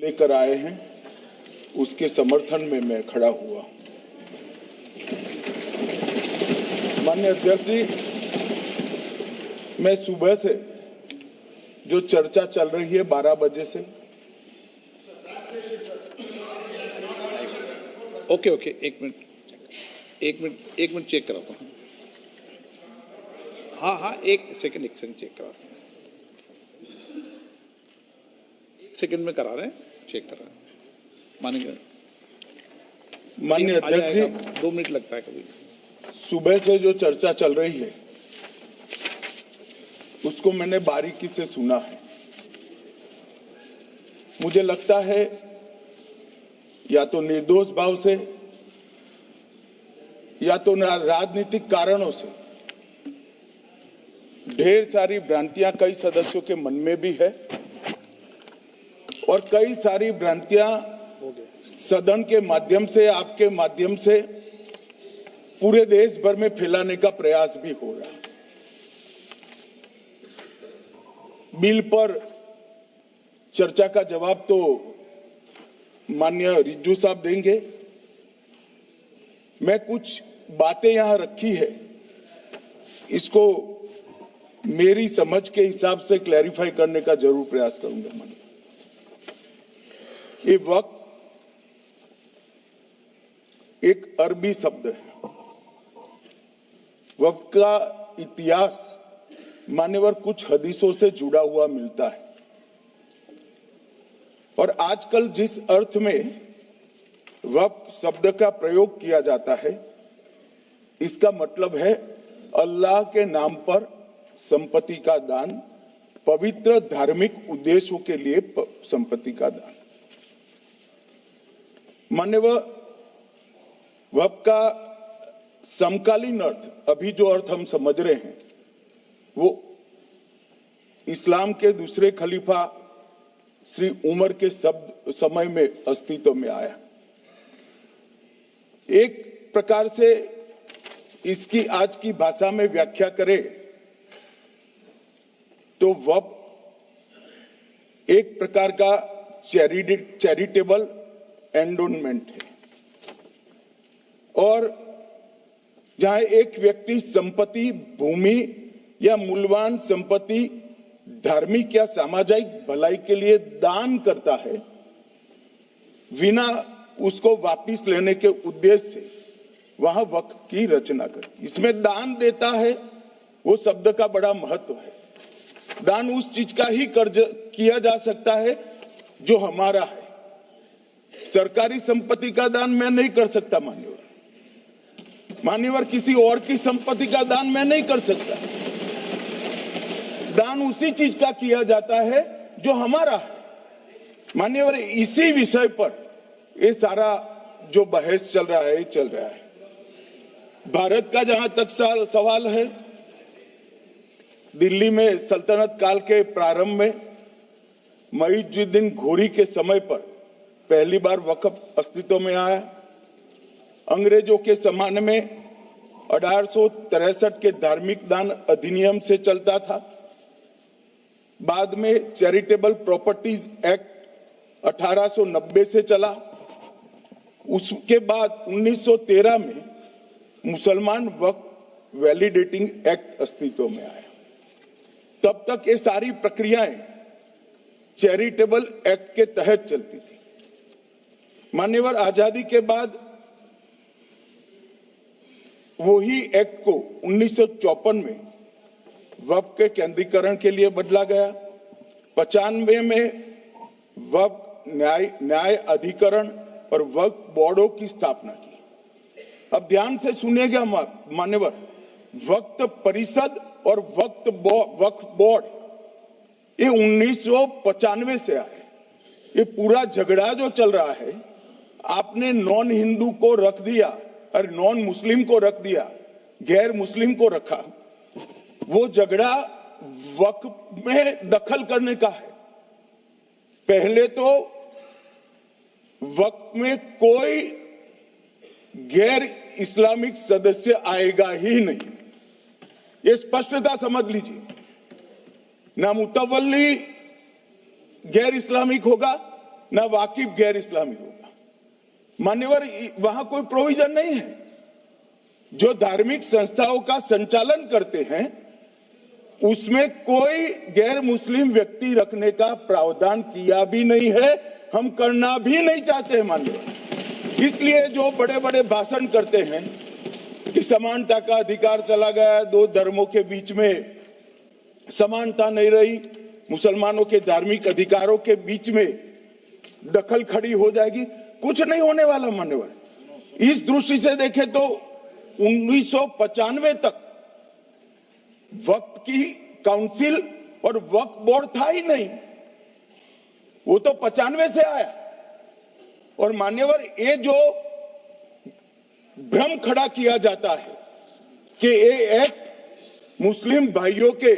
लेकर आए हैं उसके समर्थन में मैं खड़ा हुआ। माननीय अध्यक्ष जी, मैं सुबह से जो चर्चा चल रही है 12 बजे से, ओके एक मिनट चेक कराता हूँ। हाँ एक सेकंड चेक कराता हूँ। सेकंड में करा रहे हैं, चेक करा रहे हैं। माननीय अध्यक्ष जी, 2 मिनट लगता है कभी। सुबह से जो चर्चा चल रही है उसको मैंने बारीकी से सुना है। मुझे लगता है या तो निर्दोष भाव से या तो राजनीतिक कारणों से ढेर सारी भ्रांतियां कई सदस्यों के मन में भी है और कई सारी भ्रांतियां सदन के माध्यम से, आपके माध्यम से पूरे देश भर में फैलाने का प्रयास भी हो रहा है। बिल पर चर्चा का जवाब तो माननीय रिज्जू साहब देंगे। मैं कुछ बातें यहां रखी है, इसको मेरी समझ के हिसाब से क्लैरिफाई करने का जरूर प्रयास करूंगा। ये वक्त एक अरबी शब्द है। वक्त का इतिहास मान्यवर कुछ हदीसों से जुड़ा हुआ मिलता है और आजकल जिस अर्थ में वक्त शब्द का प्रयोग किया जाता है, इसका मतलब है अल्लाह के नाम पर संपत्ति का दान, पवित्र धार्मिक उद्देश्यों के लिए संपत्ति का दान। मान्यवर वक्त का समकालीन अर्थ, अभी जो अर्थ हम समझ रहे हैं, वो इस्लाम के दूसरे खलीफा श्री उमर के समय में अस्तित्व में आया। एक प्रकार से इसकी आज की भाषा में व्याख्या करें तो वक्त एक प्रकार का चैरिटेबल एंडोनमेंट है और जहां एक व्यक्ति संपत्ति, भूमि या मूल्यवान संपत्ति धार्मिक या सामाजिक भलाई के लिए दान करता है, बिना उसको वापस लेने के उद्देश्य से वहां वक्त की रचना कर। इसमें दान देता है, वो शब्द का बड़ा महत्व है। दान उस चीज का ही किया जा सकता है जो हमारा है। सरकारी संपत्ति का दान मैं नहीं कर सकता मान्यवर, किसी और की संपत्ति का दान मैं नहीं कर सकता। दान उसी चीज का किया जाता है जो हमारा है। मान्यवर, इसी विषय पर ये सारा जो बहस चल रहा है। भारत का जहां तक सवाल है, दिल्ली में सल्तनत काल के प्रारंभ में मुइज़्ज़ुद्दीन घोरी के समय पर पहली बार वक्फ अस्तित्व में आया। अंग्रेजों के जमाने में 1863 के धार्मिक दान अधिनियम से चलता था। बाद में चैरिटेबल प्रॉपर्टीज एक्ट 1890 से चला। उसके बाद 1913 में मुसलमान वक्फ वैलिडेटिंग एक्ट अस्तित्व में आया। तब तक ये सारी प्रक्रियाएं चैरिटेबल एक्ट के तहत चलती थी। मान्यवर, आजादी के बाद वही एक्ट को 1954 में वक्फ के केंद्रीकरण के लिए बदला गया। 95 में वक्फ न्याय अधिकरण और वक्फ बोर्डों की स्थापना की। अब ध्यान से सुनिएगा मान्यवर, वक्फ परिषद और वक्फ बोर्ड ये 1995 से आए। ये पूरा झगड़ा जो चल रहा है, आपने नॉन हिंदू को रख दिया और नॉन मुस्लिम को रख दिया, गैर मुस्लिम को रखा। वो झगड़ा वक्फ में दखल करने का है। पहले तो वक्फ में कोई गैर इस्लामिक सदस्य आएगा ही नहीं, ये स्पष्टता समझ लीजिए। ना मुतवल्ली गैर इस्लामिक होगा, ना वाकिफ गैर इस्लामी होगा। मान्यवर, वहां कोई प्रोविजन नहीं है। जो धार्मिक संस्थाओं का संचालन करते हैं उसमें कोई गैर मुस्लिम व्यक्ति रखने का प्रावधान किया भी नहीं है, हम करना भी नहीं चाहते हैं मान्यवर। इसलिए जो बड़े बड़े भाषण करते हैं कि समानता का अधिकार चला गया, दो धर्मों के बीच में समानता नहीं रही, मुसलमानों के धार्मिक अधिकारों के बीच में दखल खड़ी हो जाएगी, कुछ नहीं होने वाला मान्यवर। इस दृष्टि से देखें तो 1995 तक वक्फ की काउंसिल और वक्फ बोर्ड था ही नहीं, वो तो 95 से आया। और मान्यवर, ये जो भ्रम खड़ा किया जाता है कि ये एक मुस्लिम भाइयों के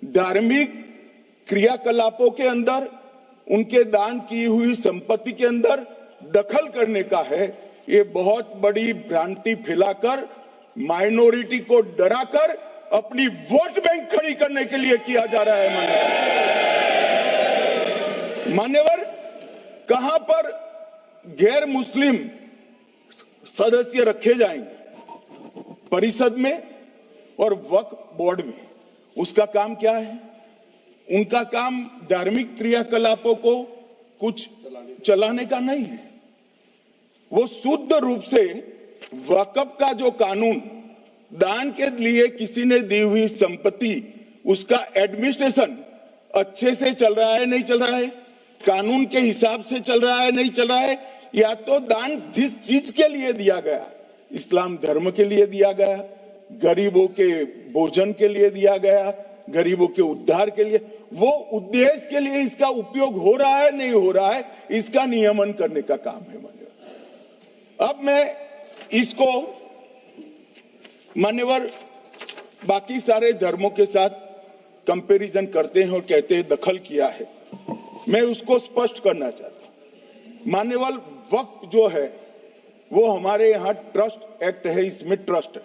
धार्मिक क्रियाकलापों के अंदर, उनके दान की हुई संपत्ति के अंदर दखल करने का है, ये बहुत बड़ी भ्रांति फैलाकर माइनॉरिटी को डराकर अपनी वोट बैंक खड़ी करने के लिए किया जा रहा है मान्यवर। कहां पर गैर मुस्लिम सदस्य रखे जाएंगे? परिषद में और वक्फ बोर्ड में। उसका काम क्या है? उनका काम धार्मिक क्रियाकलापों को कुछ चलाने का नहीं है। वो शुद्ध रूप से वक्फ का जो कानून, दान के लिए किसी ने दी हुई संपत्ति, उसका एडमिनिस्ट्रेशन अच्छे से चल रहा है नहीं चल रहा है, कानून के हिसाब से चल रहा है नहीं चल रहा है, या तो दान जिस चीज के लिए दिया गया, इस्लाम धर्म के लिए दिया गया, गरीबों के भोजन के लिए दिया गया, गरीबों के उद्धार के लिए, वो उद्देश्य के लिए इसका उपयोग हो रहा है नहीं हो रहा है, इसका नियमन करने का काम है मान्यवर। अब मैं इसको मान्यवर बाकी सारे धर्मों के साथ कंपैरिजन करते हैं और कहते हैं दखल किया है, मैं उसको स्पष्ट करना चाहता हूं। मान्यवर, वक्फ जो है वो हमारे यहां ट्रस्ट एक्ट है, इसमें ट्रस्ट है।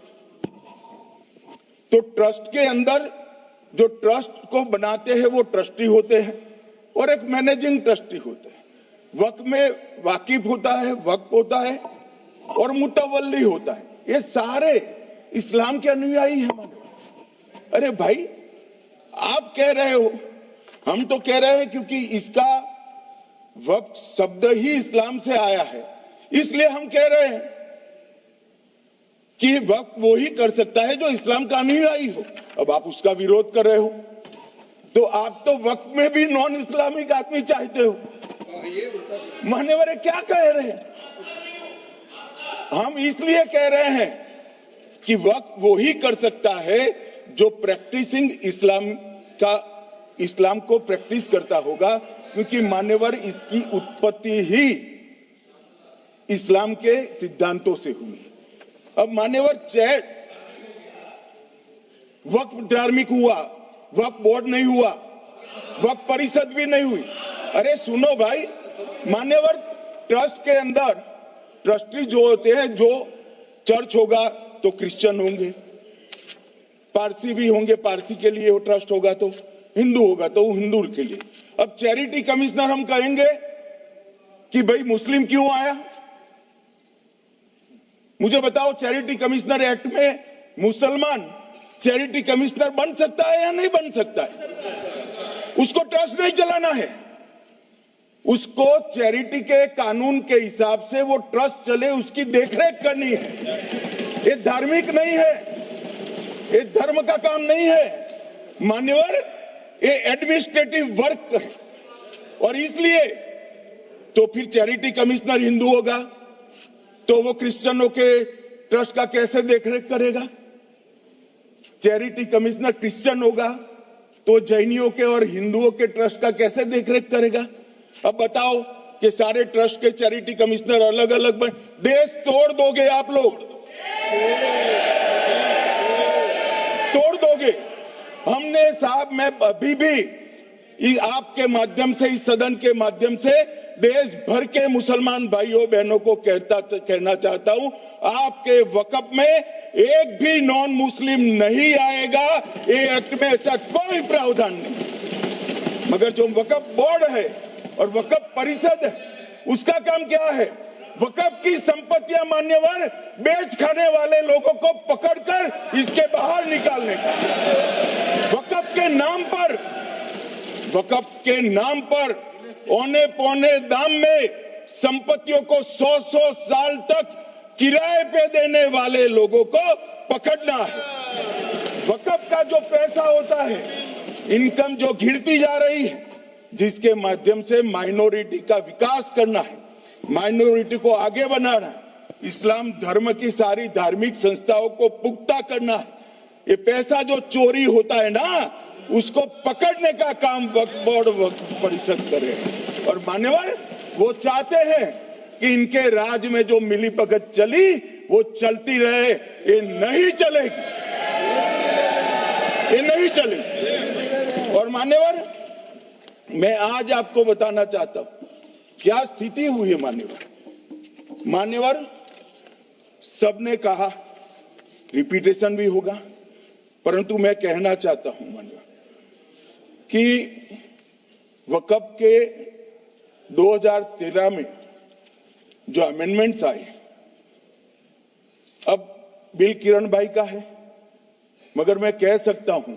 तो ट्रस्ट के अंदर जो ट्रस्ट को बनाते हैं वो ट्रस्टी होते हैं और एक मैनेजिंग ट्रस्टी होते हैं। वक्फ में वाकिफ होता है, वक्फ होता है और मुतवल्ली होता है। ये सारे इस्लाम के अनुयायी हैं। अरे भाई, आप कह रहे हो, हम तो कह रहे हैं क्योंकि इसका वक्फ शब्द ही इस्लाम से आया है, इसलिए हम कह रहे हैं कि वक्फ वो ही कर सकता है जो इस्लाम का अनुयायी हो। अब आप उसका विरोध कर रहे हो तो आप तो वक्फ में भी नॉन इस्लामिक आदमी चाहते हो। मान्यवर, क्या कह रहे हैं? हम इसलिए कह रहे हैं कि वक्फ वो ही कर सकता है जो प्रैक्टिसिंग इस्लाम को प्रैक्टिस करता होगा, क्योंकि मान्यवर इसकी उत्पत्ति ही इस्लाम के सिद्धांतों से हुई है। अब मान्यवर, चाहे वक्फ धार्मिक हुआ, वक्फ बोर्ड नहीं हुआ, वक्फ परिषद भी नहीं हुई। अरे सुनो भाई, मान्यवर, ट्रस्ट के अंदर ट्रस्टी जो होते हैं, जो चर्च होगा तो क्रिश्चियन होंगे, पारसी भी होंगे, पारसी के लिए वो ट्रस्ट होगा, तो हिंदू होगा तो हिंदू के लिए। अब चैरिटी कमिश्नर हम कहेंगे कि भाई मुस्लिम क्यों आया? मुझे बताओ, चैरिटी कमिश्नर एक्ट में मुसलमान चैरिटी कमिश्नर बन सकता है या नहीं बन सकता है? उसको ट्रस्ट नहीं चलाना है, उसको चैरिटी के कानून के हिसाब से वो ट्रस्ट चले, उसकी देखरेख करनी है। ये धार्मिक नहीं है, ये धर्म का काम नहीं है मान्यवर, ये एडमिनिस्ट्रेटिव वर्क है। और इसलिए तो फिर चैरिटी कमिश्नर हिंदू होगा तो वो क्रिश्चियनों के ट्रस्ट का कैसे देखरेख करेगा? चैरिटी कमिश्नर क्रिश्चियन होगा तो जैनियों के और हिंदुओं के ट्रस्ट का कैसे देखरेख करेगा? अब बताओ कि सारे ट्रस्ट के चैरिटी कमिश्नर अलग अलग देश तोड़ दोगे आप लोग, तोड़ दोगे। हमने साहब, मैं अभी भी आपके माध्यम से, इस सदन के माध्यम से देश भर के मुसलमान भाइयों बहनों को कहना चाहता हूं, आपके वक्फ में एक भी नॉन मुस्लिम नहीं आएगा, ये एक्ट में ऐसा कोई प्रावधान नहीं। मगर जो वक्फ बोर्ड है और वक्फ परिषद है, उसका काम क्या है? वक्फ की संपत्तियां मान्यवर बेच खाने वाले लोगों को पकड़कर इसके बाहर निकालने का। वक्फ के नाम पर औने पौने दाम में संपत्तियों को 100 साल तक किराए पे देने वाले लोगों को पकड़ना है। वक्फ का जो पैसा होता है, इनकम जो घिरती जा रही है, जिसके माध्यम से माइनॉरिटी का विकास करना है, माइनॉरिटी को आगे बढ़ाना है, इस्लाम धर्म की सारी धार्मिक संस्थाओं को पुख्ता करना है। ये पैसा जो चोरी होता है ना, उसको पकड़ने का काम वक्फ बोर्ड वक्फ परिषद करे। और मान्यवर वो चाहते हैं कि इनके राज में जो मिलीभगत चली वो चलती रहे। ये नहीं चलेगी, ये नहीं चलेगी। और मान्यवर मैं आज आपको बताना चाहता हूं क्या स्थिति हुई है। मान्यवर सबने कहा, रिपीटेशन भी होगा, परंतु मैं कहना चाहता हूं मान्यवर कि वक्फ के 2013 में जो अमेंडमेंट्स आए, अब बिल किरण भाई का है, मगर मैं कह सकता हूं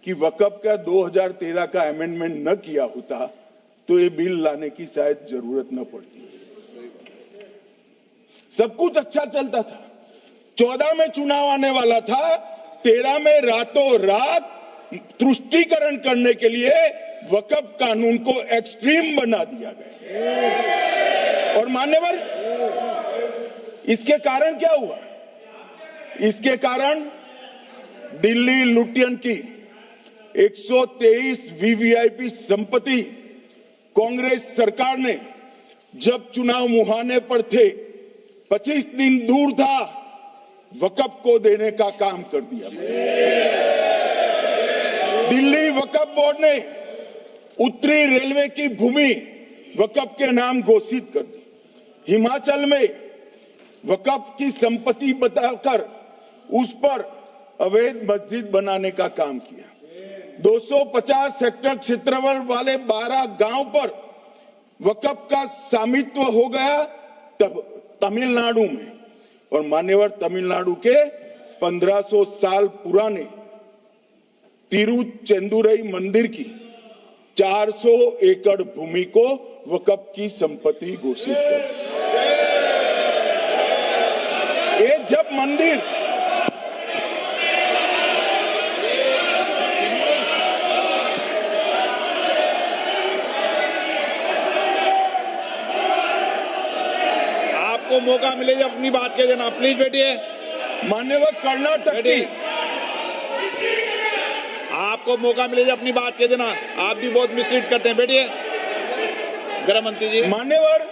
कि वक्फ का 2013 का अमेंडमेंट न किया होता तो ये बिल लाने की शायद जरूरत न पड़ती। सब कुछ अच्छा चलता था। 14 में चुनाव आने वाला था, 13 में रातों रात तुष्टीकरण करने के लिए वक्फ कानून को एक्सट्रीम बना दिया गया। और मान्यवर इसके कारण क्या हुआ? इसके कारण दिल्ली लुटियन की 123 वीवीआईपी संपत्ति कांग्रेस सरकार ने जब चुनाव मुहाने पर थे, 25 दिन दूर था, वक्फ को देने का काम कर दिया। दिल्ली वक्फ बोर्ड ने उत्तरी रेलवे की भूमि वक्फ के नाम घोषित कर दी। हिमाचल में वक्फ की संपत्ति बताकर उस पर अवैध मस्जिद बनाने का काम किया। 250 हेक्टेयर क्षेत्रफल वाले 12 गांव पर वक्फ का स्वामित्व हो गया तब तमिलनाडु में। और मान्यवर तमिलनाडु के 1500 साल पुराने तिरुचेंदुरई मंदिर की 400 एकड़ भूमि को वक्फ की संपत्ति घोषित कर। ये जब मंदिर आपको मौका मिले जब अपनी बात कह देना, प्लीज बैठिए। मान्यवर कर्नाटक की, आपको मौका मिले जब अपनी बात कह देना, आप भी बहुत मिसलीड करते हैं। बैठिए गृह मंत्री जी। मान्यवर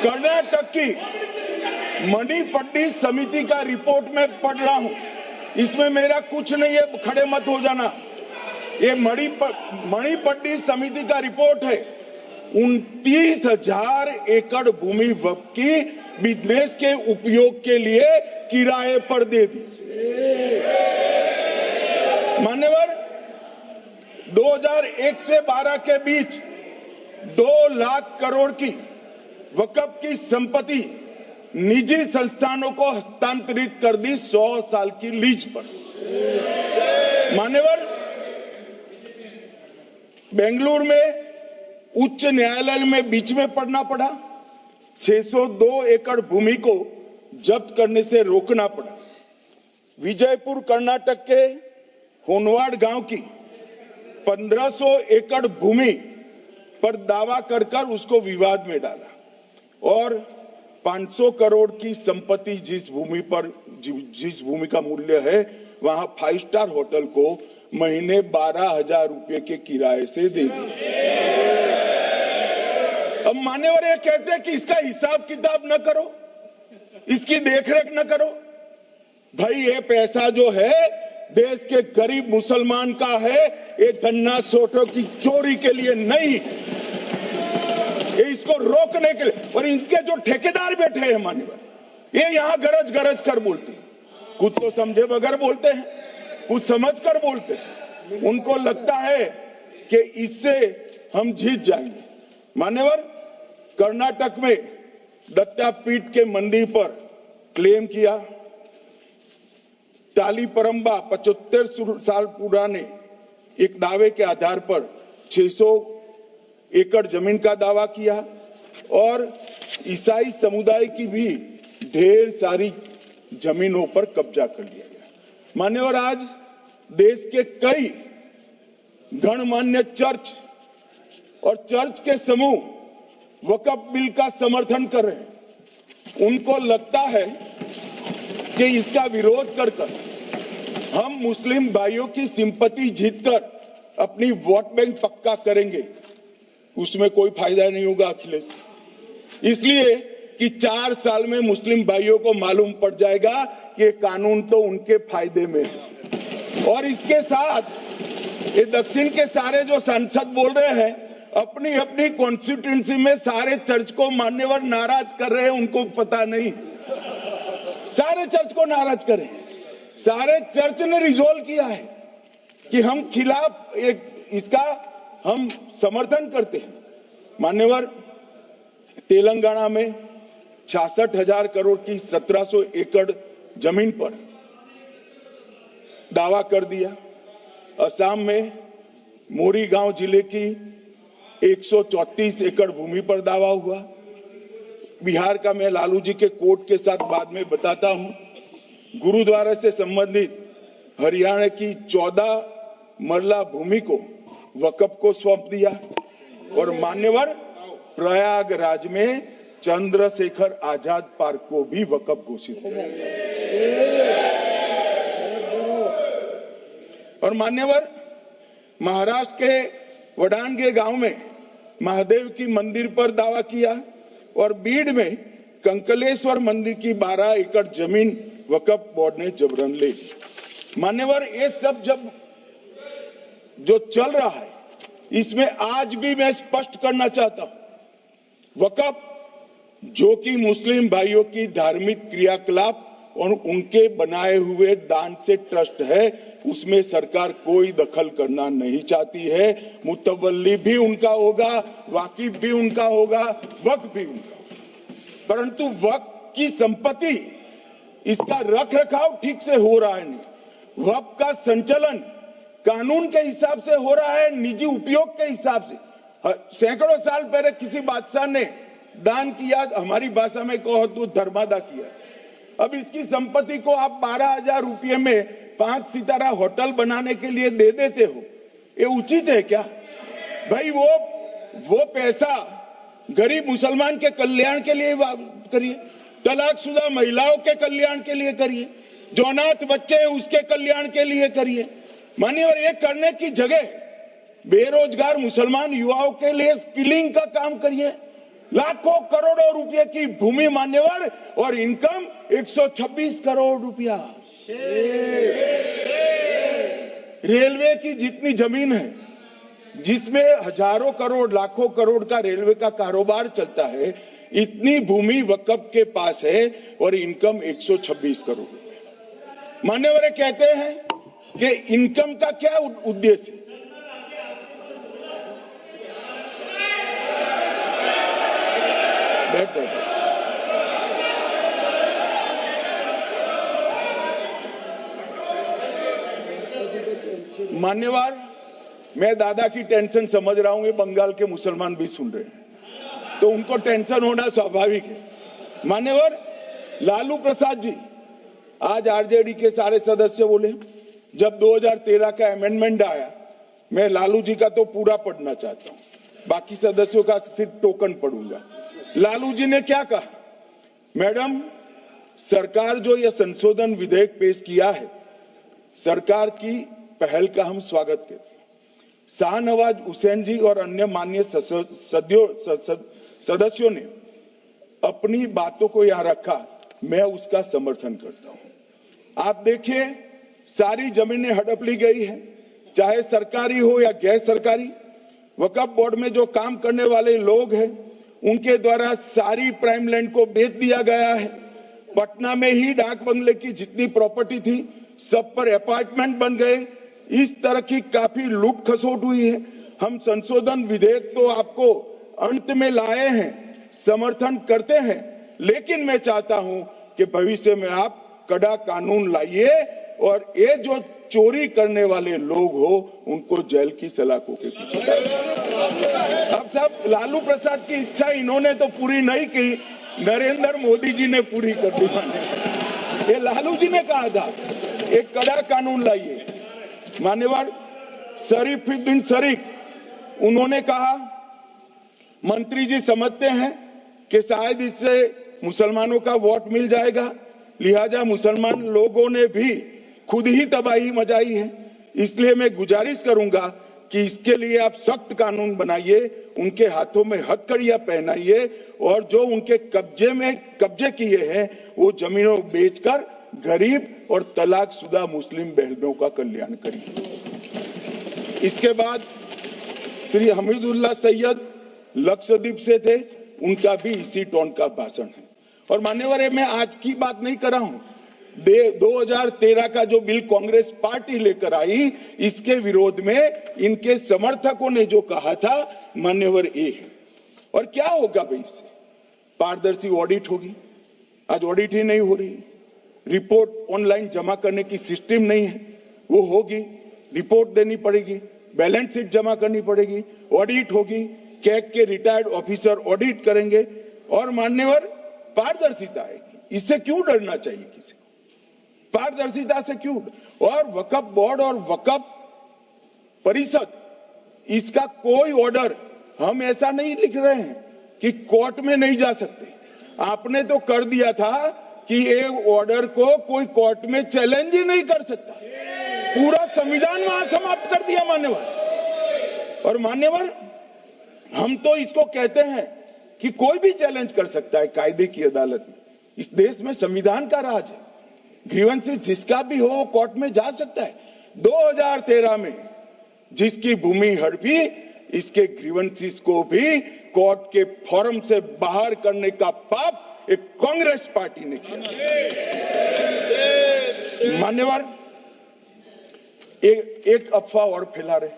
कर्नाटक की मणिपट्टी समिति का रिपोर्ट में पढ़ रहा हूं, इसमें मेरा कुछ नहीं है, खड़े मत हो जाना। ये मणिपट्टी समिति का रिपोर्ट है। 29,000 एकड़ भूमि वक्फ की बिजनेस के उपयोग के लिए किराए पर दे दी। मान्यवर 2001 से 12 के बीच 2 लाख करोड़ की वक्फ की संपत्ति निजी संस्थानों को हस्तांतरित कर दी 100 साल की लीज पर। मान्यवर बेंगलुरु में उच्च न्यायालय में बीच में पढ़ना पड़ा, 602 एकड़ भूमि को जब्त करने से रोकना पड़ा। विजयपुर कर्नाटक के होनवाड़ गांव की 1500 एकड़ भूमि पर दावा कर उसको विवाद में डाला और 500 करोड़ की संपत्ति जिस भूमि का मूल्य है वहां 5 स्टार होटल को महीने 12,000 रुपए के किराए से दे दिया। अब मान्यवर ये कहते हैं कि इसका हिसाब किताब न करो, इसकी देखरेख न करो। भाई ये पैसा जो है देश के गरीब मुसलमान का है, ये गन्ना सोटों की चोरी के लिए नहीं, ये इसको रोकने के लिए। और इनके जो ठेकेदार बैठे हैं मान्यवर, ये यहां गरज गरज कर बोलते हैं, कुछ तो समझे बगैर बोलते हैं, कुछ समझ कर बोलते हैं। उनको लगता है कि इससे हम जीत जाएंगे। मान्यवर, कर्नाटक में दत्तापीठ के मंदिर पर क्लेम किया, तालीपरंबा 75 साल पुराने एक दावे के आधार पर 600 एकड़ जमीन का दावा किया और ईसाई समुदाय की भी ढेर सारी जमीनों पर कब्जा कर लिया गया। मान्यवर, आज देश के कई गणमान्य चर्च और चर्च के समूह वक्फ बिल का समर्थन कर रहे हैं। उनको लगता है कि इसका विरोध कर हम मुस्लिम भाइयों की सिंपैथी जीतकर अपनी वोट बैंक पक्का करेंगे। उसमें कोई फायदा नहीं होगा अखिलेश, इसलिए कि 4 साल में मुस्लिम भाइयों को मालूम पड़ जाएगा कि कानून तो उनके फायदे में है। और इसके साथ ये दक्षिण के सारे जो सांसद बोल रहे हैं, अपनी अपनी कॉन्स्टिट्यूएंसी में सारे चर्च को मान्यवर नाराज कर रहे हैं, उनको पता नहीं। सारे चर्च को नाराज कर रहे हैं। सारे चर्च ने रिजोल्व किया है कि हम खिलाफ इसका हम समर्थन करते हैं। मान्यवर, तेलंगाना में 66,000 करोड़ की 1700 एकड़ जमीन पर दावा कर दिया। असम में मोरीगांव जिले की 134 एकड़ भूमि पर दावा हुआ। बिहार का मैं लालू जी के कोर्ट के साथ बाद में बताता हूं। गुरुद्वारा से संबंधित हरियाणा की 14 मरला भूमि को वक्फ को सौंप दिया। और मान्यवर, प्रयागराज में चंद्रशेखर आजाद पार्क को भी वक्फ घोषित किया। और मान्यवर, महाराष्ट्र के वडानगे गांव में महादेव की मंदिर पर दावा किया और बीड में कंकलेश्वर मंदिर की 12 एकड़ जमीन वक्फ बोर्ड ने जबरन ले ली। मान्यवर, ये सब जब जो चल रहा है, इसमें आज भी मैं स्पष्ट करना चाहता हूं, वक्फ जो कि मुस्लिम भाइयों की धार्मिक क्रियाकलाप और उनके बनाए हुए दान से ट्रस्ट है, उसमें सरकार कोई दखल करना नहीं चाहती है। मुतवल्ली भी उनका होगा, वाकिफ भी उनका होगा, वक्फ भी उनका होगा। परंतु वक्फ की संपत्ति, इसका रख रखाव ठीक से हो रहा है नहीं। वक्फ का संचालन कानून के हिसाब से हो रहा है, निजी उपयोग के हिसाब से। सैकड़ों साल पहले किसी बादशाह ने दान किया, हमारी भाषा में कहो तो धर्मादा किया। अब इसकी संपत्ति को आप 12,000 रुपये में 5 सितारा होटल बनाने के लिए दे देते हो, ये उचित है क्या? भाई वो पैसा गरीब मुसलमान के कल्याण के लिए करिए, तलाकशुदा महिलाओं के कल्याण के लिए करिए, जो अनाथ बच्चे हैं उसके कल्याण के लिए करिए। मानिए, और ये करने की जगह बेरोजगार मुसलमान युवाओं के लिए स्किलिंग का काम करिए। लाखों करोड़ों रुपए की भूमि मान्यवर और इनकम 126 करोड़ रुपया। रेलवे की जितनी जमीन है, जिसमें हजारों करोड़ लाखों करोड़ का रेलवे का कारोबार चलता है, इतनी भूमि वक्फ के पास है और इनकम 126 करोड़ रुपए। मान्यवर कहते हैं कि इनकम का क्या उद्देश्य है? मान्यवर, मैं दादा की टेंशन समझ रहा हूं, ये बंगाल के मुसलमान भी सुन रहे हैं, तो उनको टेंशन होना स्वाभाविक है। मान्यवर, लालू प्रसाद जी, आज आरजेडी के सारे सदस्य बोले, जब 2013 का अमेंडमेंट आया, मैं लालू जी का तो पूरा पढ़ना चाहता हूं, बाकी सदस्यों का सिर्फ टोकन पढ़ूंगा। लालू जी ने क्या कहा? मैडम, सरकार जो यह संशोधन विधेयक पेश किया है, सरकार की पहल का हम स्वागत करते हैं। शाहनवाज हुसैन जी और अन्य माननीय सदस्यों ने अपनी बातों को यहां रखा, मैं उसका समर्थन करता हूं। आप देखिए, सारी जमीनें हड़प ली गई है, चाहे सरकारी हो या गैर सरकारी। वक्फ बोर्ड में जो काम करने वाले लोग हैं, उनके द्वारा सारी प्राइम लैंड को बेच दिया गया है। पटना में ही डाक बंगले की जितनी प्रॉपर्टी थी, सब पर अपार्टमेंट बन गए। इस तरह की काफी लूट खसोट हुई है हम संशोधन विधेयक तो आपको अंत में लाए हैं, समर्थन करते हैं, लेकिन मैं चाहता हूं कि भविष्य में आप कड़ा कानून लाइए और ये जो चोरी करने वाले लोग हो उनको जेल की सलाखों के पीछे डालिए। अब साहब, लालू प्रसाद की इच्छा इन्होंने तो पूरी नहीं की, नरेंद्र मोदी जी ने पूरी कर दी। ये लालू जी ने कहा था एक कड़ा कानून लाइए। मान्यवर शरीफुद्दीन शरीफ उन्होंने कहा मंत्री जी समझते हैं कि शायद इससे मुसलमानों का वोट मिल जाएगा, लिहाजा मुसलमान लोगों ने भी खुद ही तबाही मचाई है, इसलिए मैं गुजारिश करूंगा कि इसके लिए आप सख्त कानून बनाइए, उनके हाथों में हथकड़ियां पहनाइए और जो उनके कब्जे किए हैं वो जमीनों बेचकर गरीब और तलाकशुदा मुस्लिम बहनों का कल्याण करिए। इसके बाद श्री हमीदुल्लाह सैयद लक्षद्वीप से थे, उनका भी इसी टोन का भाषण है। और मान्यवर, मैं आज की बात नहीं कर रहा हूं, 2013 का जो बिल कांग्रेस पार्टी लेकर आई, इसके विरोध में इनके समर्थकों ने जो कहा था, मान्यवर ये है। और क्या होगा भाई इससे? पारदर्शी ऑडिट होगी, आज ऑडिट ही नहीं हो रही, रिपोर्ट ऑनलाइन जमा करने की सिस्टम नहीं है, वो होगी, रिपोर्ट देनी पड़ेगी, बैलेंस शीट जमा करनी पड़ेगी, ऑडिट होगी, कैग के रिटायर्ड ऑफिसर ऑडिट करेंगे और मान्यवर पारदर्शिता आएगी। इससे क्यों डरना चाहिए किसी को? पारदर्शिता से क्यों? और वक्फ बोर्ड और वक्फ परिषद, इसका कोई ऑर्डर हम ऐसा नहीं लिख रहे हैं कि कोर्ट में नहीं जा सकते। आपने तो कर दिया था कि एक ऑर्डर को कोई कोर्ट में चैलेंज ही नहीं कर सकता, पूरा संविधान वहां समाप्त कर दिया मान्यवर। और मान्यवर, हम तो इसको कहते हैं कि कोई भी चैलेंज कर सकता है कायदे की अदालत में। इस देश में संविधान का राज है, ग्रीवेंसेस जिसका भी हो कोर्ट में जा सकता है। 2013 में जिसकी भूमि हड़पी, इसके ग्रीवेंसेस को भी कोर्ट के फोरम से बाहर करने का पाप एक कांग्रेस पार्टी ने किया। मान्यवर, एक अफवाह और फैला रहे,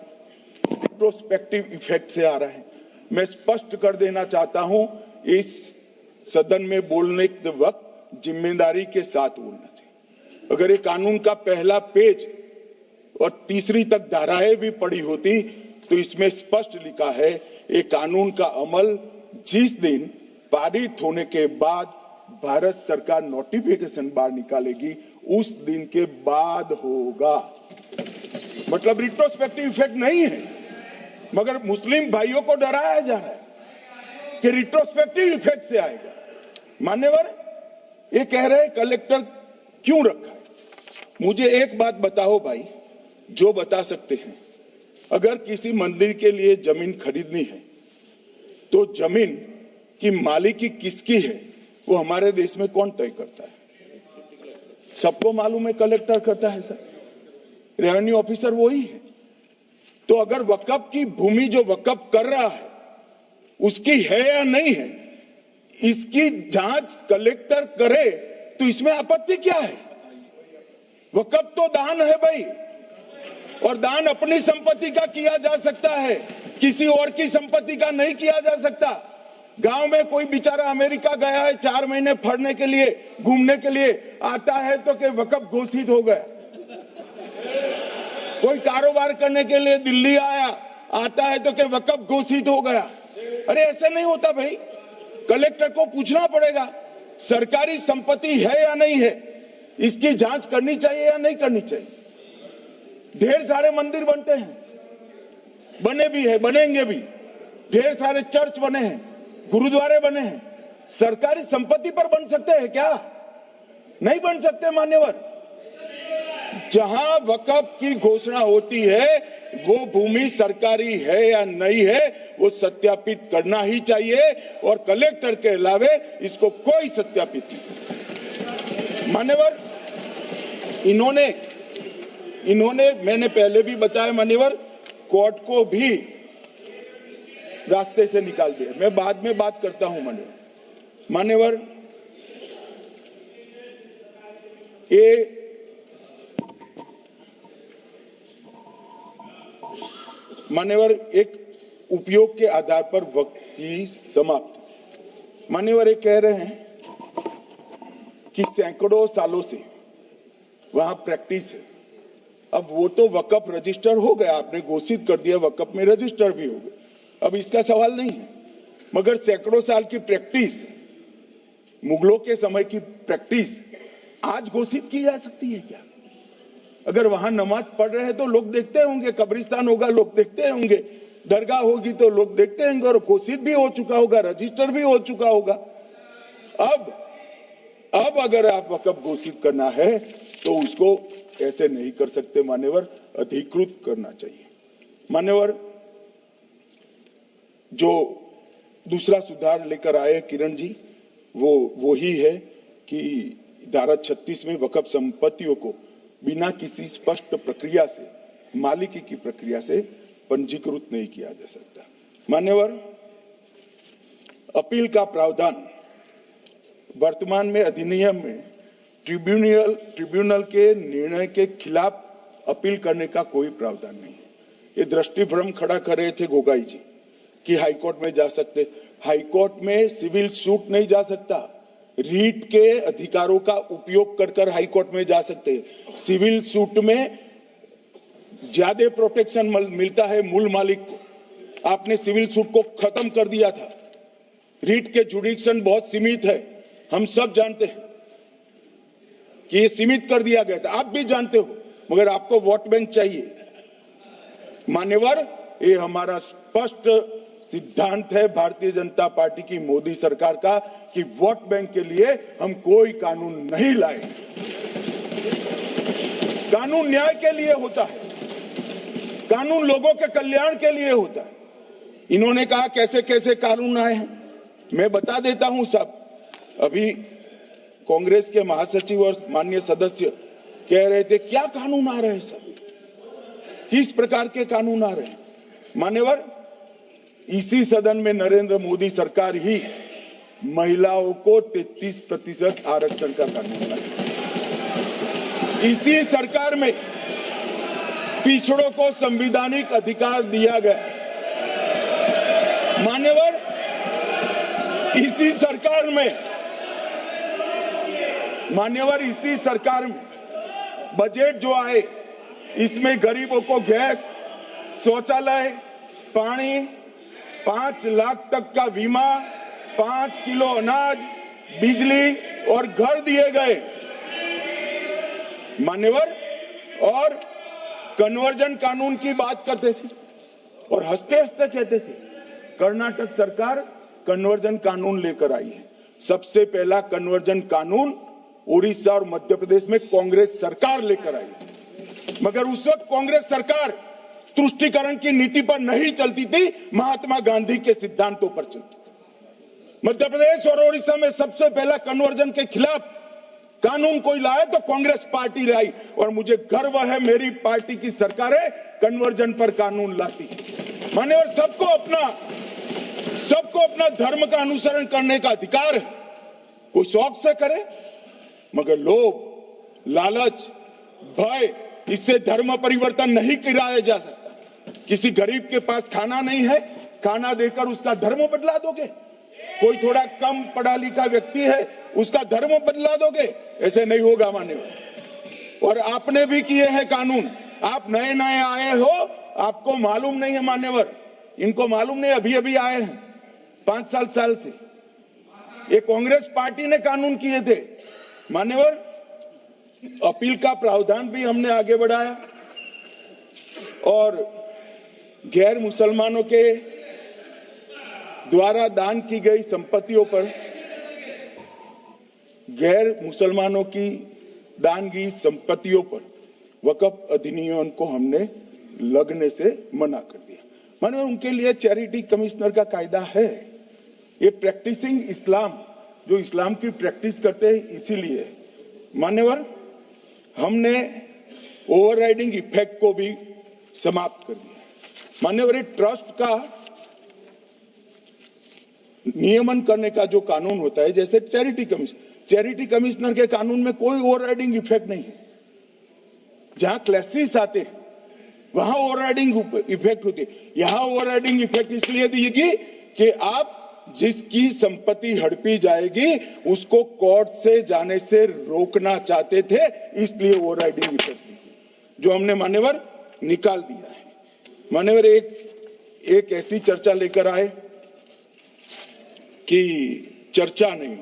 रिट्रोस्पेक्टिव इफेक्ट से आ रहा है। मैं स्पष्ट कर देना चाहता हूं, इस सदन में बोलने के वक्त जिम्मेदारी के साथ बोलना चाहिए। अगर ये कानून का पहला पेज और तीसरी तक धाराएं भी पढ़ी होती तो इसमें स्पष्ट लिखा है, ये कानून का अमल जिस दिन पारित होने के बाद भारत सरकार नोटिफिकेशन बाहर निकालेगी, उस दिन के बाद होगा। मतलब रिट्रोस्पेक्टिव इफेक्ट नहीं है, मगर मुस्लिम भाइयों को डराया जा रहा है कि रिट्रोस्पेक्टिव इफेक्ट से आएगा। मान्यवर, ये कह रहे कलेक्टर क्यों रखा है? मुझे एक बात बताओ भाई, जो बता सकते हैं, अगर किसी मंदिर के लिए जमीन खरीदनी है तो जमीन की मालिकी किसकी है वो हमारे देश में कौन तय करता है? सबको मालूम है, कलेक्टर करता है सर, रेवेन्यू ऑफिसर वही है। तो अगर वक्फ की भूमि जो वक्फ कर रहा है उसकी है या नहीं है, इसकी जांच कलेक्टर करे तो इसमें आपत्ति क्या है? वक्फ तो दान है भाई, और दान अपनी संपत्ति का किया जा सकता है, किसी और की संपत्ति का नहीं किया जा सकता। गांव में कोई बेचारा अमेरिका गया है 4 महीने पढ़ने के लिए, घूमने के लिए, आता है तो कि वक्फ घोषित हो गया। कोई कारोबार करने के लिए दिल्ली आया, आता है तो कि वक्फ घोषित हो गया। अरे ऐसे नहीं होता भाई, कलेक्टर को पूछना पड़ेगा सरकारी संपत्ति है या नहीं है, इसकी जांच करनी चाहिए या नहीं करनी चाहिए। ढेर सारे मंदिर बनते हैं, बने भी है, बनेंगे भी, ढेर सारे चर्च बने हैं, गुरुद्वारे बने हैं, सरकारी संपत्ति पर बन सकते हैं क्या? नहीं बन सकते मान्यवर। जहां वक्फ की घोषणा होती है वो भूमि सरकारी है या नहीं है वो सत्यापित करना ही चाहिए, और कलेक्टर के अलावे इसको कोई सत्यापित नहीं। मान्यवर, इन्होंने मैंने पहले भी बताया मान्यवर, कोर्ट को भी रास्ते से निकाल दिया। मैं बाद में बात करता हूं मान्यवर, मान्यवर, एक उपयोग के आधार पर वक्त की समाप्त। मान्यवर ये कह रहे हैं कि सैकड़ों सालों से वहां प्रैक्टिस है। अब वो तो वक्फ रजिस्टर हो गया, आपने घोषित कर दिया, वक्फ में रजिस्टर भी हो गया, अब इसका सवाल नहीं है। मगर सैकड़ों साल की प्रैक्टिस, मुगलों के समय की प्रैक्टिस आज घोषित की जा सकती है क्या? अगर वहां नमाज पढ़ रहे हैं तो लोग देखते होंगे, कब्रिस्तान होगा लोग देखते होंगे, दरगाह होगी तो लोग देखते होंगे, और घोषित भी हो चुका होगा, रजिस्टर भी हो चुका होगा। अब अगर आप वक्फ घोषित करना है तो उसको ऐसे नहीं कर सकते मान्यवर, अधिकृत करना चाहिए। मान्यवर, जो दूसरा सुधार लेकर आए किरण जी, वो ही है कि धारा 36 में वक्फ संपत्तियों को बिना किसी स्पष्ट प्रक्रिया से, मालिकी की प्रक्रिया से पंजीकृत नहीं किया जा सकता। मान्यवर, अपील का प्रावधान वर्तमान में अधिनियम में ट्रिब्यूनल के निर्णय के खिलाफ अपील करने का कोई प्रावधान नहीं है। ये दृष्टिभ्रम खड़ा कर रहे थे गोगाई जी कि हाईकोर्ट में जा सकते। हाईकोर्ट में सिविल सूट नहीं जा सकता, रीट के अधिकारों का उपयोग कर हाईकोर्ट में जा सकते। सिविल सूट में ज्यादा प्रोटेक्शन मिलता है मूल मालिक को। आपने सिविल सूट को खत्म कर दिया था, रीट के जुडिक्शन बहुत सीमित है, हम सब जानते हैं कि ये सीमित कर दिया गया था, आप भी जानते हो, मगर आपको वोट बैंक चाहिए। मान्यवर, ये हमारा स्पष्ट सिद्धांत है भारतीय जनता पार्टी की, मोदी सरकार का, कि वोट बैंक के लिए हम कोई कानून नहीं लाए। कानून न्याय के लिए होता है, कानून लोगों के कल्याण के लिए होता है। इन्होंने कहा कैसे कैसे कानून आए हैं, मैं बता देता हूं सब। अभी कांग्रेस के महासचिव और माननीय सदस्य कह रहे थे क्या कानून आ रहे हैं सब, किस प्रकार के कानून आ रहे हैं। मान्यवर, इसी सदन में नरेंद्र मोदी सरकार ही महिलाओं को 33% आरक्षण का कानून लाई। इसी सरकार में पिछड़ों को संवैधानिक अधिकार दिया गया। मान्यवर, इसी सरकार में बजट जो आए, इसमें गरीबों को गैस, शौचालय, पानी, 5 लाख तक का बीमा, 5 किलो अनाज, बिजली और घर दिए गए। मान्यवर, और कन्वर्जन कानून की बात करते थे और हंसते हंसते कहते थे कर्नाटक सरकार कन्वर्जन कानून लेकर आई है। सबसे पहला कन्वर्जन कानून उड़ीसा और मध्य प्रदेश में कांग्रेस सरकार लेकर आई, मगर उस वक्त कांग्रेस सरकार तुष्टीकरण की नीति पर नहीं चलती थी, महात्मा गांधी के सिद्धांतों पर चलती थी। मध्य प्रदेश और उड़ीसा में सबसे पहला कन्वर्जन के खिलाफ कानून कोई लाए तो कांग्रेस पार्टी लाई, और मुझे गर्व है मेरी पार्टी की सरकारें कन्वर्जन पर कानून लाती है। मान्यवर, सबको अपना धर्म का अनुसरण करने का अधिकार है, कोई शौक से करे, मगर लोभ, लालच, भय, इससे धर्म परिवर्तन नहीं कराया जा सकता। किसी गरीब के पास खाना नहीं है, खाना देकर उसका धर्म बदला दोगे? कोई थोड़ा कम पढ़ा लिखा व्यक्ति है, उसका धर्म बदला दोगे? ऐसे नहीं होगा मान्यवर। और आपने भी किए हैं कानून, आप नए नए आए हो, आपको मालूम नहीं है मान्यवर, इनको मालूम नहीं, अभी अभी आए हैं 5 साल से। ये कांग्रेस पार्टी ने कानून किए थे मान्यवर। अपील का प्रावधान भी हमने आगे बढ़ाया, और गैर मुसलमानों के द्वारा दान की गई संपत्तियों पर, गैर मुसलमानों की दान की संपत्तियों पर वक्फ अधिनियम को हमने लगने से मना कर दिया। मानो उनके लिए चैरिटी कमिश्नर का कायदा है। ये प्रैक्टिसिंग इस्लाम, जो इस्लाम की प्रैक्टिस करते हैं, इसीलिए मान्यवर हमने ओवरराइडिंग इफेक्ट को भी समाप्त कर दिया। मान्यवर, ट्रस्ट का नियमन करने का जो कानून होता है, जैसे चैरिटी कमिश्नर के कानून में कोई ओवरराइडिंग इफेक्ट नहीं है। जहां क्लेसेस आते हैं, वहां ओवरराइडिंग इफेक्ट होती है। यहां ओवरराइडिंग इफेक्ट इसलिए देगी कि आप जिसकी संपत्ति हड़पी जाएगी उसको कोर्ट से जाने से रोकना चाहते थे, इसलिए ओवरराइडिंग इफेक्ट जो हमने मान्यवर निकाल दिया है। मान्यवर एक ऐसी चर्चा लेकर आए कि चर्चा नहीं,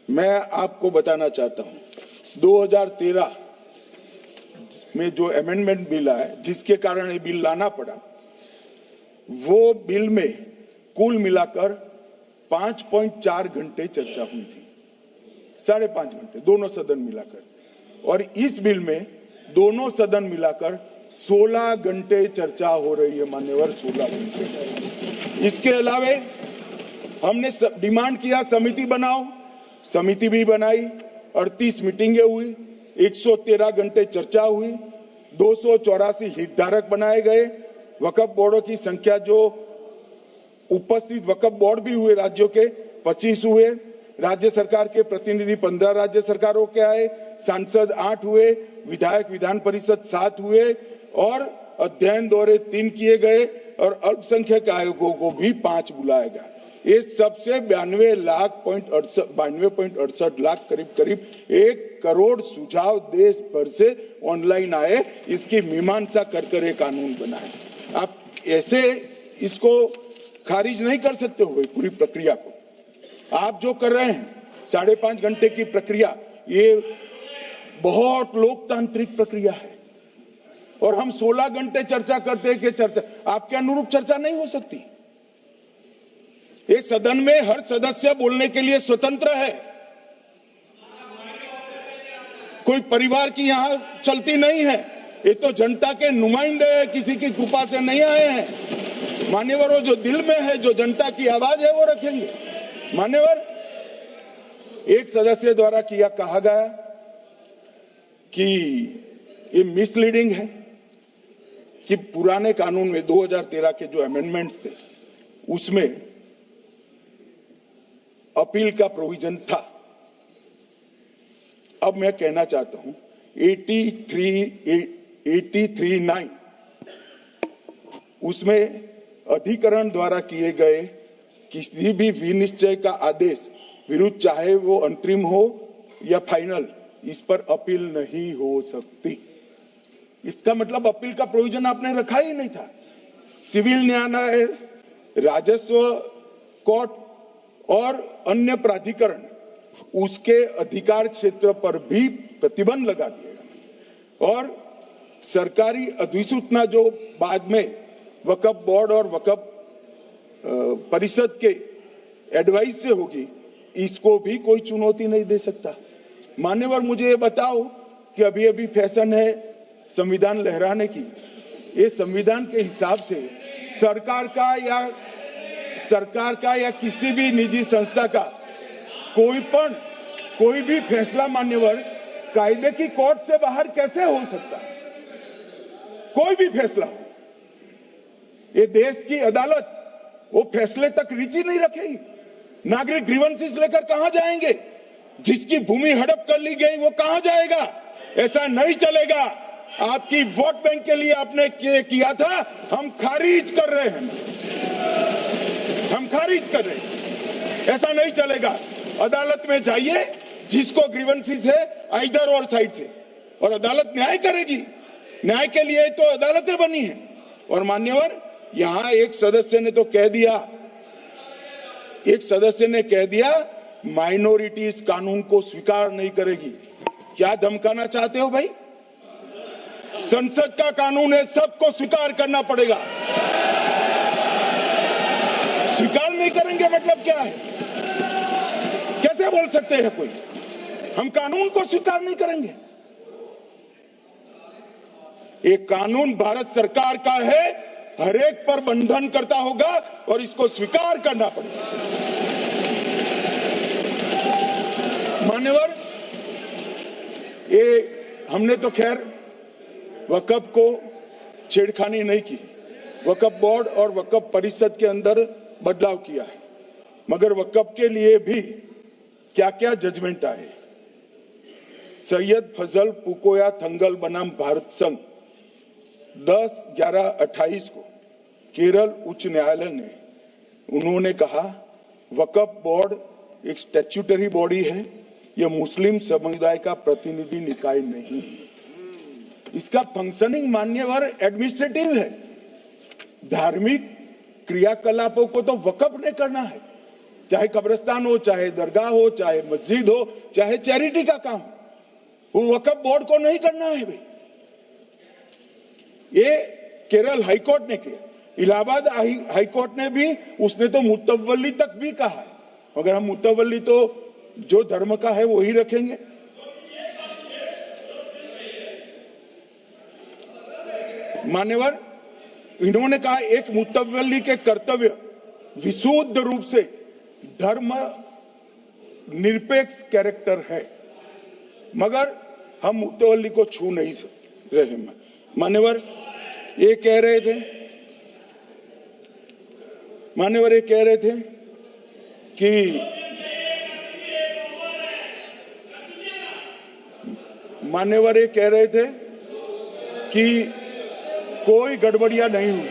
मैं आपको बताना चाहता हूं 2013 में जो अमेंडमेंट बिल आया जिसके कारण ये बिल लाना पड़ा, वो बिल में कुल मिलाकर 5.4 घंटे चर्चा हुई थी, 5.5 घंटे दोनों सदन मिलाकर, और इस बिल में दोनों सदन मिलाकर 16 घंटे चर्चा हो रही है मान्यवर, 16 घंटे। इसके अलावे हमने डिमांड किया समिति बनाओ, समिति भी बनाई, 38 मीटिंगें हुई, 113 घंटे चर्चा हुई, 284 हितधारक बनाए गए, वक्फ बोर्डों की संख्या जो उपस्थित वक्फ बोर्ड भी हुए राज्यों के 25 हुए, राज्य सरकार के प्रतिनिधि 15 राज्य सरकारों के आए, सांसद 8 हुए, विधायक विधान परिषद 7 हुए और अध्ययन दौरे 3 किए गए और अल्पसंख्यक आयोगों को भी 5 बुलाया गया। ये सबसे 92.68 लाख करीब 1 करोड़ सुझाव देश भर से ऑनलाइन आए, इसकी मीमांसा कर ये कानून बना है। आप ऐसे इसको खारिज नहीं कर सकते हो पूरी प्रक्रिया को। आप जो कर रहे हैं 5.5 घंटे की प्रक्रिया, ये बहुत लोकतांत्रिक प्रक्रिया है और हम 16 घंटे चर्चा करते हैं कि चर्चा आपके अनुरूप चर्चा नहीं हो सकती। ये सदन में हर सदस्य बोलने के लिए स्वतंत्र है, कोई परिवार की यहां चलती नहीं है, ये तो जनता के नुमाइंदे हैं, किसी की कृपा से नहीं आए हैं। मान्यवर वो जो दिल में है, जो जनता की आवाज है वो रखेंगे। मान्यवर एक सदस्य द्वारा कहा गया कि ये मिसलीडिंग है कि पुराने कानून में 2013 के जो अमेंडमेंट्स थे उसमें अपील का प्रोविजन था। अब मैं कहना चाहता हूं 83(9) उसमें अधिकरण द्वारा किए गए किसी भी विनिश्चय का आदेश विरुद्ध, चाहे वो अंतरिम हो या फाइनल, इस पर अपील नहीं हो सकती। इसका मतलब अपील का प्रोविजन आपने रखा ही नहीं था। सिविल न्यायालय, राजस्व कोर्ट और अन्य प्राधिकरण उसके अधिकार क्षेत्र पर भी प्रतिबंध लगा दिया और सरकारी अधिसूचना जो बाद में वक्फ बोर्ड और वक्फ परिषद के एडवाइस से होगी, इसको भी कोई चुनौती नहीं दे सकता। मान्यवर मुझे ये बताओ कि अभी अभी फैशन है संविधान लहराने की, ये संविधान के हिसाब से सरकार का या किसी भी निजी संस्था का कोई भी फैसला मान्यवर कायदे की कोर्ट से बाहर कैसे हो सकता है? कोई भी फैसला हो, ये देश की अदालत वो फैसले तक रुचि नहीं रखेगी। नागरिक ग्रीवेंसेस लेकर कहां जाएंगे? जिसकी भूमि हड़प कर ली गई वो कहां जाएगा? ऐसा नहीं चलेगा। आपकी वोट बैंक के लिए आपने किया था, हम खारिज कर रहे हैं, हम खारिज कर रहे हैं। ऐसा नहीं चलेगा। अदालत में जाइए, जिसको ग्रीवेंसेस है इधर और साइड से, और अदालत न्याय करेगी। न्याय के लिए तो अदालतें बनी है। और मान्यवर यहां एक सदस्य ने कह दिया माइनॉरिटी इस कानून को स्वीकार नहीं करेगी। क्या धमकाना चाहते हो भाई? संसद का कानून है, सबको स्वीकार करना पड़ेगा। स्वीकार नहीं करेंगे मतलब क्या है? कैसे बोल सकते हैं कोई हम कानून को स्वीकार नहीं करेंगे? एक कानून भारत सरकार का है, हर एक पर बंधन करता होगा और इसको स्वीकार करना पड़ेगा। मान्यवर ये हमने तो खैर वक्फ को छेड़खानी नहीं की, वक्फ बोर्ड और वक्फ परिषद के अंदर बदलाव किया है, मगर वक्फ के लिए भी क्या क्या जजमेंट आए। सैयद फजल पुकोया थंगल बनाम भारत संघ 10/11/28 को केरल उच्च न्यायालय ने उन्होंने कहा वक्फ बोर्ड एक स्टैट्यूटरी बॉडी है, यह मुस्लिम समुदाय का प्रतिनिधि निकाय नहीं है। इसका फंक्शनिंग मान्यवर एडमिनिस्ट्रेटिव है। धार्मिक क्रियाकलापों को तो वक्फ ने करना है, चाहे कब्रिस्तान हो, चाहे दरगाह हो, चाहे मस्जिद हो, चाहे चैरिटी का काम, वो वक्फ बोर्ड को नहीं करना है भाई। ये केरल हाईकोर्ट ने किया। इलाहाबाद हाईकोर्ट ने भी, उसने तो मुतवल्ली तक भी कहा है। अगर हम मुतवल्ली तो जो धर्म का है वही रखेंगे। मान्यवर, इन्होंने कहा एक मुतवल्ली के कर्तव्य विशुद्ध रूप से धर्म निरपेक्ष कैरेक्टर है, मगर हम मुतवल्ली को छू नहीं रहे। मान्यवर ये कह रहे थे कि मान्यवर ये कह रहे थे कि कोई गड़बड़ियां नहीं हुई।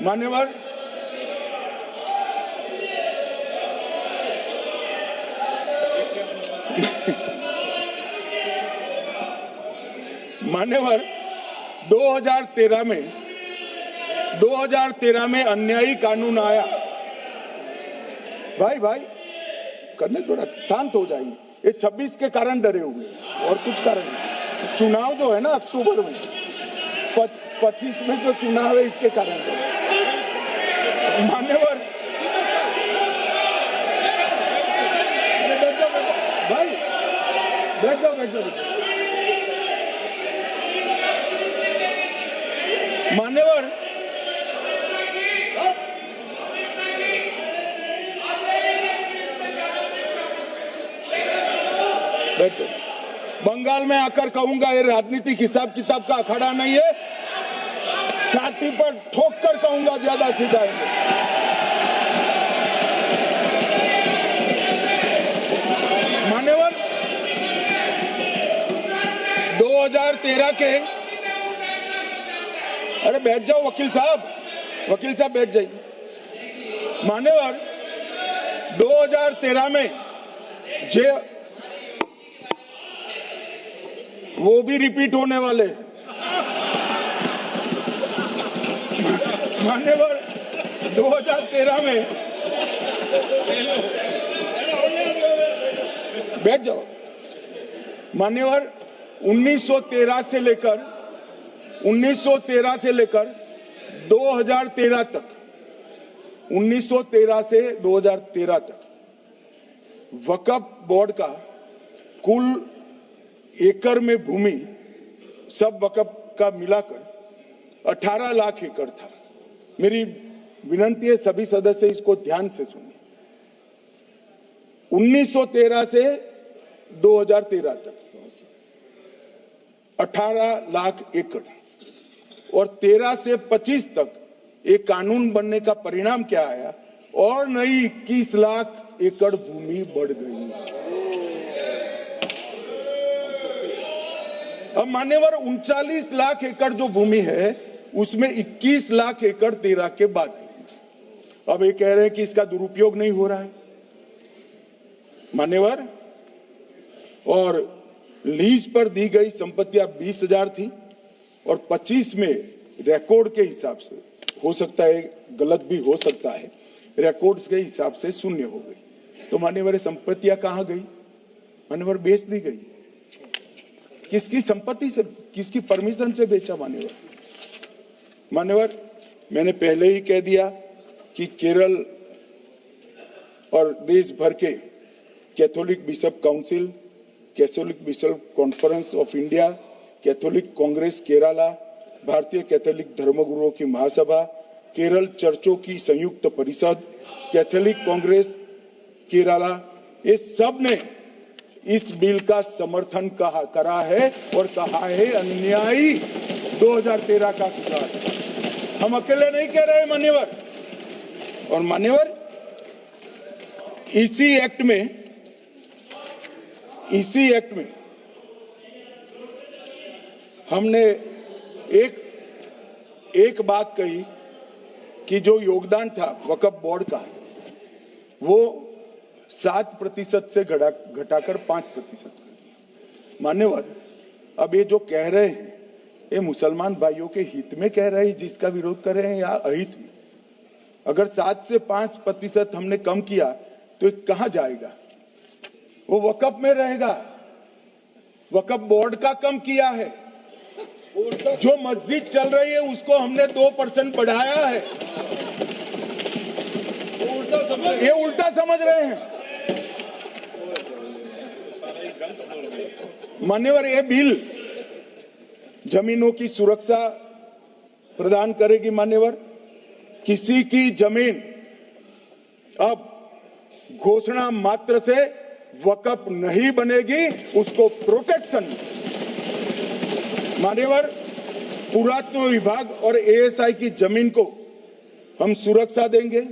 मान्यवर मान्यवर 2013 में अन्यायी कानून आया। भाई करने थोड़ा शांत हो जाइए। ये 26 के कारण डरे हुए और कुछ कारण नहीं। चुनाव जो है ना अक्टूबर में, 25 में जो चुनाव है इसके कारण मान्यवर भाई बैठ जाओ मान्यवर बैठो। बंगाल में आकर कहूंगा ये राजनीतिक हिसाब किताब का अखाड़ा नहीं है, छाती पर ठोक कर कहूंगा ज्यादा सीधा है। मान्यवर 2013 के, अरे बैठ जाओ वकील साहब बैठ जाइए। मान्यवर 2013 में वो भी रिपीट होने वाले हैं। मान्यवर 2013 में बैठ जाओ। मान्यवर 1913 से लेकर 2013 तक 1913 से 2013 तक वक्फ बोर्ड का कुल एकड़ में भूमि सब वक्फ का मिलाकर 18 लाख एकड़ था। मेरी विनंती है सभी सदस्य इसको ध्यान से सुनिए। 1913 से 2013 तक 18 लाख एकड़ और 13 से 25 तक एक कानून बनने का परिणाम क्या आया और नई 21 लाख एकड़ भूमि बढ़ गई। अब मान्यवर 39 लाख एकड़ जो भूमि है उसमें 21 लाख एकड़ 13 के बाद। अब ये कह रहे हैं कि इसका दुरुपयोग नहीं हो रहा है मान्यवर। और लीज पर दी गई संपत्तियां 20,000 थी और 25 में रिकॉर्ड के हिसाब से, हो सकता है गलत भी हो सकता है, रिकॉर्ड्स के हिसाब से शून्य हो गई। तो मान्यवर संपत्तियां कहां गई? मान्यवर बेच दी गई। किसकी संपत्ति से, किसकी परमिशन से बेचा? मान्यवर मैंने पहले ही कह दिया कि केरल और देश भर के Catholic bishop council, Catholic bishop conference of India, Catholic Congress Kerala, भारतीय कैथोलिक धर्मगुरुओं की महासभा, केरल चर्चों की संयुक्त परिषद, कैथोलिक कांग्रेस केरला, ये सब ने इस बिल का समर्थन करा है और कहा है अन्यायी 2013 का सुधार। हम अकेले नहीं कह रहे मान्यवर। और मान्यवर इसी एक्ट में हमने एक एक बात कही कि जो योगदान था वक्फ बोर्ड का वो 7% से घटाकर 5% कर दिया। मान्यवर, अब ये जो कह रहे हैं ये मुसलमान भाइयों के हित में कह रहे हैं जिसका विरोध कर रहे हैं या अहित में? अगर 7 से 5% हमने कम किया तो कहां जाएगा? वो वक्फ में रहेगा। वक्फ बोर्ड का कम किया है। जो मस्जिद चल रही है उसको हमने 2% बढ़ाया है। ये उल्टा समझ रहे हैं। मान्यवर, ये बिल जमीनों की सुरक्षा प्रदान करेगी। मान्यवर, किसी की जमीन अब घोषणा मात्र से वक्फ नहीं बनेगी, उसको प्रोटेक्शन। मान्यवर, पुरातत्व विभाग और एएसआई की जमीन को हम सुरक्षा देंगे।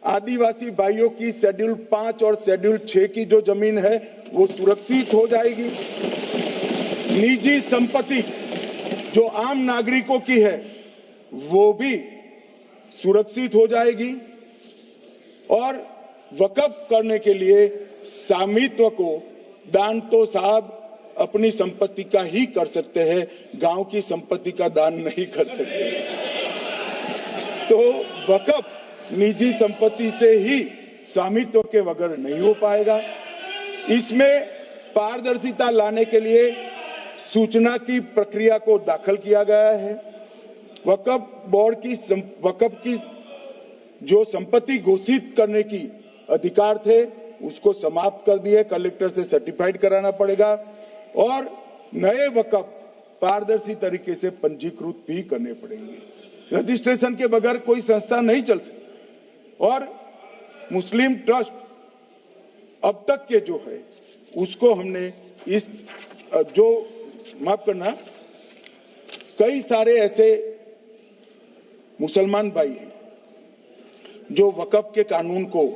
आदिवासी भाइयों की शेड्यूल 5 और शेड्यूल 6 की जो जमीन है वो सुरक्षित हो जाएगी। निजी संपत्ति जो आम नागरिकों की है वो भी सुरक्षित हो जाएगी। और वक्फ करने के लिए स्वामित्व को दान तो साहब अपनी संपत्ति का ही कर सकते हैं, गांव की संपत्ति का दान नहीं कर सकते। तो वक्फ निजी संपत्ति से ही स्वामित्व के बगैर नहीं हो पाएगा। इसमें पारदर्शिता लाने के लिए सूचना की प्रक्रिया को दाखिल किया गया है। वक्फ बोर्ड की वक्फ की जो संपत्ति घोषित करने की अधिकार थे उसको समाप्त कर दिए। कलेक्टर से सर्टिफाइड कराना पड़ेगा और नए वक्फ पारदर्शी तरीके से पंजीकृत भी करने पड़ेंगे। रजिस्ट्रेशन के बगैर कोई संस्था नहीं चल सकती। और मुस्लिम ट्रस्ट अब तक के जो है उसको हमने इस जो माफ करना, कई सारे ऐसे मुसलमान भाई हैं जो वक्फ के कानून को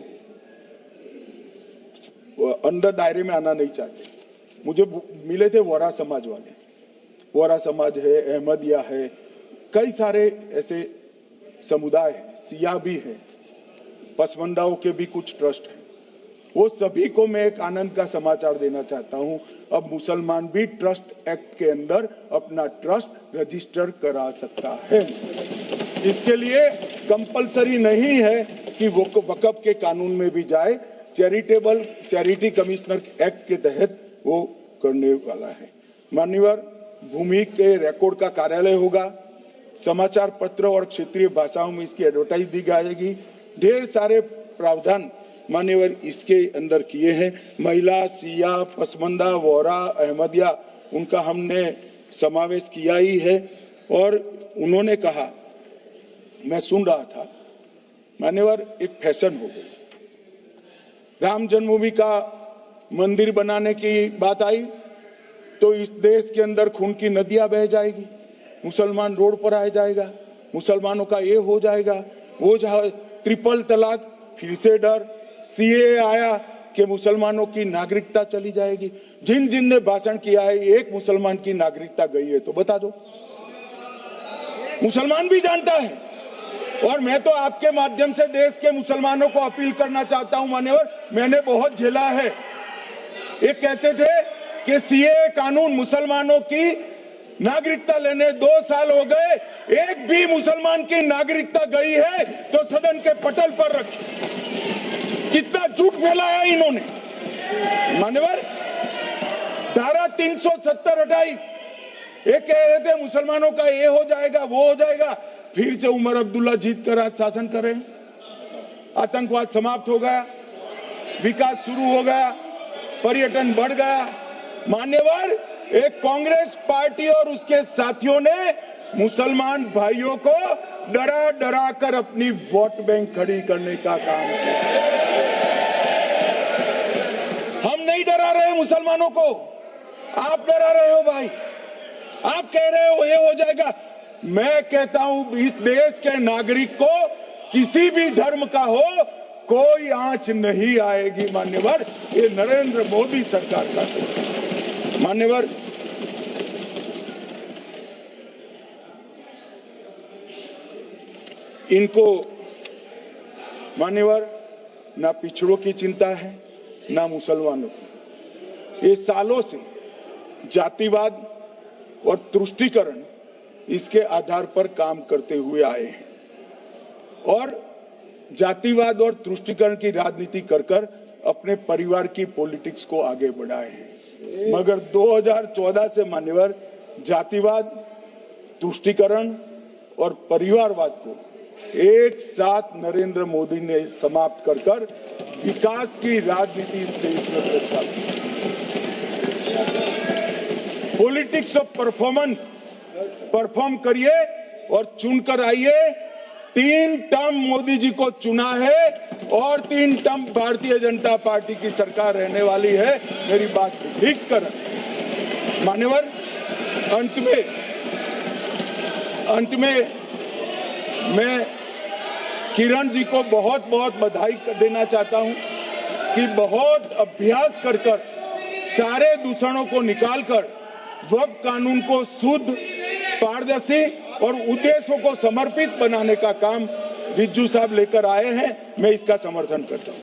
अंदर दायरे में आना नहीं चाहते। मुझे मिले थे वोरा समाज वाले, वोरा समाज है, अहमदिया है, कई सारे ऐसे समुदाय हैं, सिया भी है, पसमंदाओं के भी कुछ ट्रस्ट हैं। वो सभी को मैं एक आनंद का समाचार देना चाहता हूं, अब मुसलमान भी ट्रस्ट एक्ट के अंदर अपना ट्रस्ट रजिस्टर करा सकता है। इसके लिए कंपलसरी नहीं है कि वो वक्फ के कानून में भी जाए, चैरिटी कमिश्नर एक्ट के तहत वो करने वाला है। मान्यवर, भूमि के रिकॉर्ड का कार्यालय होगा, समाचार पत्र और क्षेत्रीय भाषाओं में इसकी एडवर्टाइज दी जाएगी। ढेर सारे प्रावधान मान्यवर इसके अंदर किए हैं। महिला, सिया, पसमंदा, वोरा, अहमदिया, उनका हमने समावेश किया ही है। और उन्होंने कहा, मैं सुन रहा था, मान्यवर एक फैशन हो गई, राम जन्मभूमि का मंदिर बनाने की बात आई तो इस देश के अंदर खून की नदियां बह जाएगी, मुसलमान रोड पर आ जाएगा, मुसलमानों का ये हो जाएगा, वो ट्रिपल तलाक, फिर से डर, सीए आया कि मुसलमानों की नागरिकता चली जाएगी। जिन जिन ने भाषण किया है एक मुसलमान की नागरिकता गई है तो बता दो। मुसलमान भी जानता है। और मैं तो आपके माध्यम से देश के मुसलमानों को अपील करना चाहता हूं, मान्यवर, मैंने बहुत झेला है। ये कहते थे कि सीए कानून मुसलमानों की नागरिकता लेने 2 साल हो गए, एक भी मुसलमान की नागरिकता गई है तो सदन के पटल पर रखी। कितना झूठ फैलाया इन्होंने। मान्यवर, धारा 370 हटाई, ये कह रहे थे मुसलमानों का ये हो जाएगा, वो हो जाएगा, फिर से उमर अब्दुल्ला जीत कर आज शासन कर रहे हैं। आतंकवाद समाप्त हो गया, विकास शुरू हो गया, पर्यटन बढ़ गया। मान्यवर, एक कांग्रेस पार्टी और उसके साथियों ने मुसलमान भाइयों को डरा डरा कर अपनी वोट बैंक खड़ी करने का काम किया। हम नहीं डरा रहे मुसलमानों को, आप डरा रहे हो भाई। आप कह रहे हो ये हो जाएगा। मैं कहता हूं इस देश के नागरिक को किसी भी धर्म का हो कोई आंच नहीं आएगी। मान्यवर, ये नरेंद्र मोदी सरकार का सरकार। मान्यवर, इनको मान्यवर ना पिछड़ों की चिंता है ना मुसलमानों की। ये सालों से जातिवाद और तुष्टीकरण इसके आधार पर काम करते हुए आए हैं और जातिवाद और तुष्टीकरण की राजनीति कर कर अपने परिवार की पॉलिटिक्स को आगे बढ़ाए हैं। मगर 2014 से मान्यवर जातिवाद, तुष्टीकरण और परिवारवाद को एक साथ नरेंद्र मोदी ने समाप्त कर कर विकास की राजनीति इस देश में प्रस्तावित की। पॉलिटिक्स ऑफ परफॉर्मेंस, परफॉर्म करिए और चुनकर आइए। 3 टर्म मोदी जी को चुना है और 3 टर्म भारतीय जनता पार्टी की सरकार रहने वाली है। मेरी बात ठीक कर मान्यवर, अंत में मैं किरण जी को बहुत बहुत बधाई देना चाहता हूं कि बहुत अभ्यास कर सारे दूषणों को निकालकर वक्फ कानून को शुद्ध, पारदर्शी और उद्देश्यों को समर्पित बनाने का काम रिज्जू साहब लेकर आए हैं। मैं इसका समर्थन करता हूं।